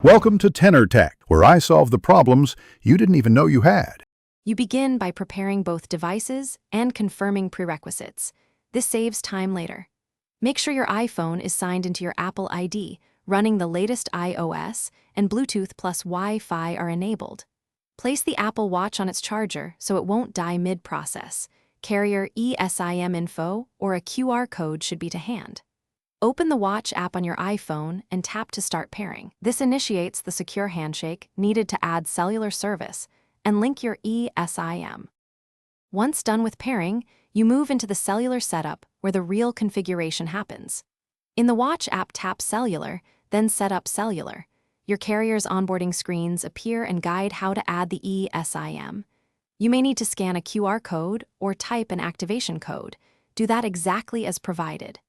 Welcome to Tenor Tech, where I solve the problems you didn't even know you had. You begin by preparing both devices and confirming prerequisites. This saves time later. Make sure your iPhone is signed into your Apple ID, running the latest iOS, and Bluetooth plus Wi-Fi are enabled. Place the Apple Watch on its charger so it won't die mid-process. Carrier ESIM info or a QR code should be to hand. Open the Watch app on your iPhone and tap to start pairing. This initiates the secure handshake needed to add cellular service and link your eSIM. Once done with pairing, you move into the cellular setup where the real configuration happens. In the Watch app, tap Cellular, then Set up Cellular. Your carrier's onboarding screens appear and guide how to add the eSIM. You may need to scan a QR code or type an activation code. Do that exactly as provided.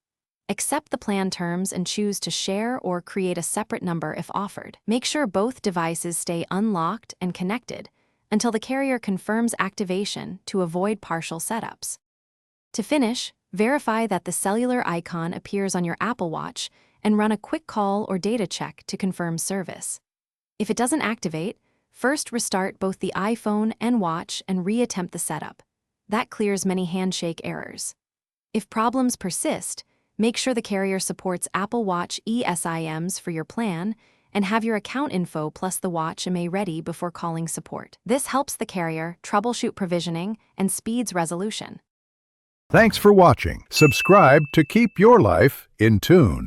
Accept the plan terms and choose to share or create a separate number if offered. Make sure both devices stay unlocked and connected until the carrier confirms activation to avoid partial setups. To finish, verify that the cellular icon appears on your Apple Watch and run a quick call or data check to confirm service. If it doesn't activate, first restart both the iPhone and watch and reattempt the setup. That clears many handshake errors. If problems persist, make sure the carrier supports Apple Watch eSIMs for your plan and have your account info plus the watch EMA ready before calling support. This helps the carrier troubleshoot provisioning and speeds resolution. Thanks for watching. Subscribe to keep your life in tune.